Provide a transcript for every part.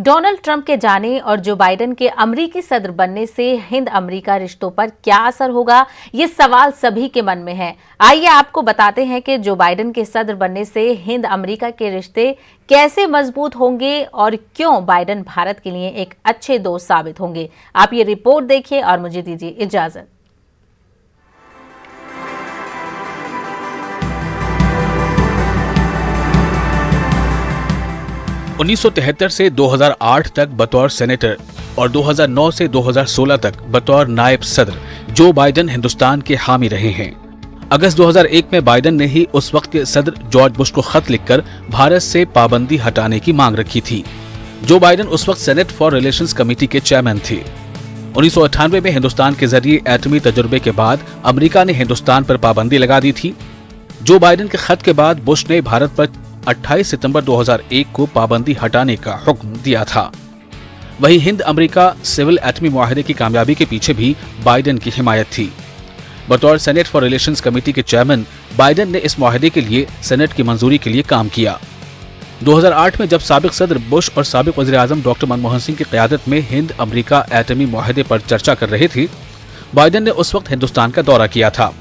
Donald Trump के जाने और जो बाइडेन के अमेरिकी सदर बनने से हिंद अमेरिका रिश्तों पर क्या असर होगा, ये सवाल सभी के मन में है। आइए आपको बताते हैं कि जो बाइडेन के सदर बनने से हिंद अमेरिका के रिश्ते कैसे मजबूत होंगे और क्यों बाइडेन भारत के लिए एक अच्छे दोस्त साबित होंगे। आप ये रिपोर्ट देखिए और मुझे दीजिए इजाजत। उन्नीस से 2008 तक बतौर सेनेटर और 2009 से 2016 तक बतौर नायब सदर जो बाइडेन हिंदुस्तान के हामी रहे हैं। अगस्त 2001 में बाइडेन ने ही उस वक्त के सदर जॉर्ज बुश को खत लिखकर भारत से पाबंदी हटाने की मांग रखी थी। जो बाइडेन उस वक्त सेनेट फॉर रिलेशंस कमेटी के चेयरमैन थे। 1998 में हिंदुस्तान के जरिए एटमी तजुर्बे के बाद अमेरिका ने हिंदुस्तान पर पाबंदी लगा दी थी। जो बाइडेन के खत के बाद बुश ने भारत पर 28 सितंबर 2001 को पाबंदी हटाने का हुक्म दिया था। वहीं हिंद अमेरिका सिविल एटमी मुआहदे की कामयाबी के पीछे भी बाइडेन की हिमायत थी। बतौर सेनेट फॉर रिलेशंस कमेटी के चेयरमैन बाइडेन ने इस मुआहदे के लिए सेनेट की मंजूरी के लिए काम किया। 2008 में जब साबिक सदर बुश और साबिक वज़ीर आज़म डॉक्टर मनमोहन सिंह की क़यादत में हिंद अमेरिका एटमी मुआहदे पर चर्चा कर रहे थे, बाइडेन ने उस वक्त हिंदुस्तान का दौरा किया था।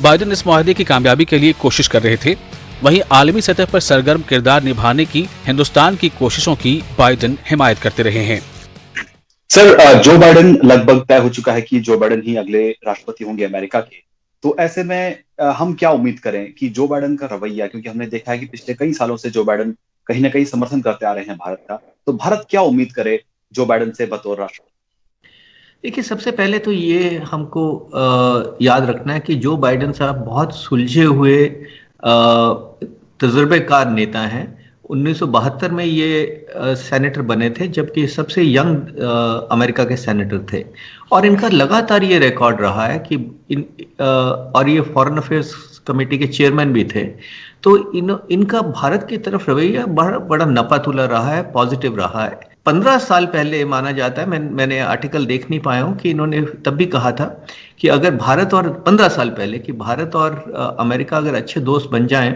बाइडेन इस मुआहदे की कामयाबी के लिए कोशिश कर रहे थे। वहीं आलमी सतह पर सरगर्म किरदार निभाने की हिंदुस्तान की कोशिशों की बाइडेन हिमायत करते रहे हैं। सर, जो बाइडेन लगभग तय हो चुका है कि जो बाइडेन ही अगले राष्ट्रपति होंगे अमेरिका के, तो ऐसे में हम क्या उम्मीद करें कि जो बाइडेन का रवैया, क्योंकि हमने देखा है कि पिछले कई सालों से जो बाइडेन कहीं ना कहीं समर्थन करते आ रहे हैं भारत का, तो भारत क्या उम्मीद करे जो बाइडेन से बतौर राष्ट्रपति? देखिए, सबसे पहले तो ये हमको याद रखना है कि जो बाइडेन साहब बहुत सुलझे हुए तजुर्बेकार नेता हैं। 1972 में ये सेनेटर बने थे, जबकि सबसे यंग अमेरिका के सेनेटर थे। और इनका लगातार ये रिकॉर्ड रहा है कि और ये फॉरेन अफेयर्स कमेटी के चेयरमैन भी थे। तो इनका भारत की तरफ रवैया बड़ा नपातुला रहा है, पॉजिटिव रहा है। 15 साल पहले माना जाता है, मैंने आर्टिकल देख नहीं पाया हूं कि इन्होंने तब भी कहा था कि अगर भारत और 15 साल पहले कि भारत और अमेरिका अगर अच्छे दोस्त बन जाएं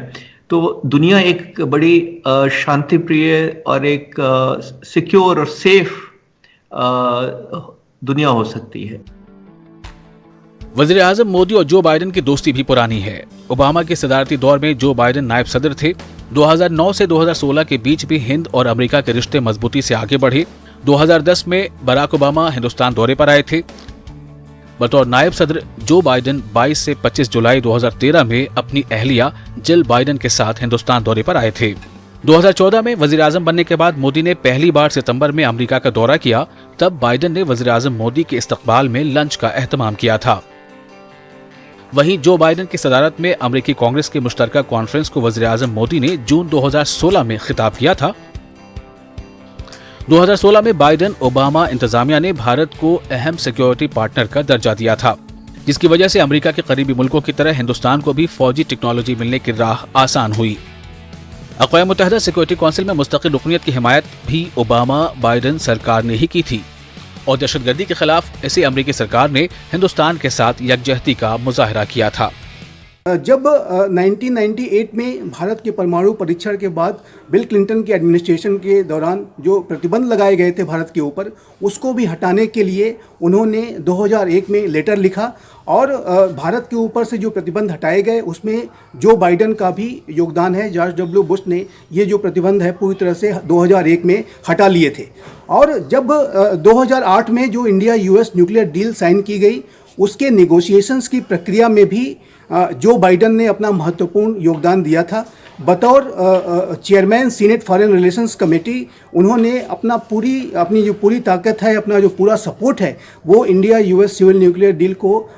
तो दुनिया एक बड़ी शांति प्रिय और एक सिक्योर और सेफ दुनिया हो सकती है। वज़ीर आज़म मोदी और जो बाइडेन की दोस्ती भी पुरानी है। ओबामा के सदारती दौर में जो बाइडेन नायब सदर थे। 2009 से 2016 के बीच भी हिंद और अमेरिका के रिश्ते मजबूती से आगे बढ़े। 2010 में बराक ओबामा हिंदुस्तान दौरे पर आए थे। बतौर नायब सदर जो बाइडेन 22 से 25 जुलाई 2013 में अपनी अहलिया जिल बाइडेन के साथ हिंदुस्तान दौरे पर आए थे। 2014 में वज़ीर आज़म बनने के बाद मोदी ने पहली बार सितंबर में अमेरिका का दौरा किया। तब बाइडेन ने वज़ीर आज़म मोदी के इस्तकबाल में लंच का एहतमाम किया था। वहीं जो बाइडेन की सदारत में अमेरिकी कांग्रेस के मुश्तरका कॉन्फ्रेंस को वज़ीर आज़म मोदी ने जून 2016 में खिताब किया था। 2016 में बाइडेन ओबामा इंतजामिया ने भारत को अहम सिक्योरिटी पार्टनर का दर्जा दिया था, जिसकी वजह से अमेरिका के करीबी मुल्कों की तरह हिंदुस्तान को भी फौजी टेक्नोलॉजी मिलने की राह आसान हुई। अक़वाम मुत्तहिदा सिक्योरिटी काउंसिल में मुस्तकिल रुकनियत की हिमायत भी ओबामा बाइडेन सरकार ने ही की थी और दहशतगर्दी के खिलाफ इसी अमेरिकी सरकार ने हिंदुस्तान के साथ यकजहती का मुजाहरा किया था। जब 1998 में भारत के परमाणु परीक्षण के बाद बिल क्लिंटन की एडमिनिस्ट्रेशन के दौरान जो प्रतिबंध लगाए गए थे भारत के ऊपर, उसको भी हटाने के लिए उन्होंने 2001 में लेटर लिखा और भारत के ऊपर से जो प्रतिबंध हटाए गए उसमें जो बाइडेन का भी योगदान है। जॉर्ज डब्ल्यू बुश ने ये जो प्रतिबंध है पूरी तरह से 2001 में हटा लिए थे। और जब 2008 में जो India US nuclear deal sign की गई, उसके नेगोशिएशंस की प्रक्रिया में भी जो बाइडेन ने अपना महत्वपूर्ण योगदान दिया था। बतौर chairman senate foreign relations committee उन्होंने अपनी जो पूरी ताकत है, अपना जो पूरा सपोर्ट है, वो India US civil nuclear deal को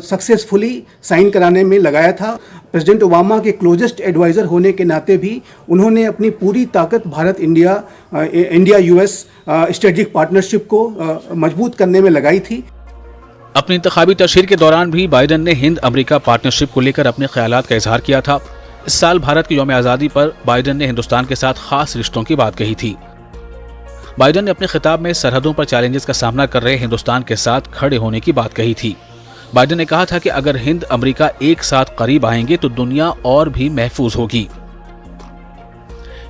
सक्सेसफुली साइन कराने में लगाया था। प्रेसिडेंट ओबामा के क्लोजेस्ट एडवाइज़र होने के नाते भी उन्होंने अपनी पूरी ताकत Bharat India US strategic partnership को मजबूत करने में लगाई थी। अपनी इंतखाबी तशहीर के दौरान भी बाइडेन ने हिंद अमेरिका पार्टनरशिप को लेकर अपने ख्यालात का इजहार किया था। इस साल भारत की यौम आज़ादी पर बाइडेन ने हिंदुस्तान के साथ खास रिश्तों की बात कही थी। बाइडेन ने अपने खिताब में सरहदों पर चैलेंजेस का सामना कर रहे हिंदुस्तान के साथ खड़े होने की बात कही थी। बाइडेन ने कहा था कि अगर हिंद अमेरिका एक साथ करीब आएंगे तो दुनिया और भी महफूज होगी।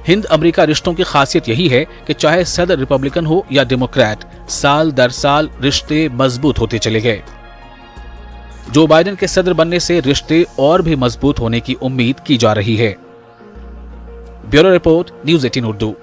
हिंद अमेरिका रिश्तों की खासियत यही है कि चाहे सदर रिपब्लिकन हो या डेमोक्रेट, साल दर साल रिश्ते मजबूत होते चले गए। जो बाइडेन के सदर बनने से रिश्ते और भी मजबूत होने की उम्मीद की जा रही है। Bureau report, news 18 Urdu.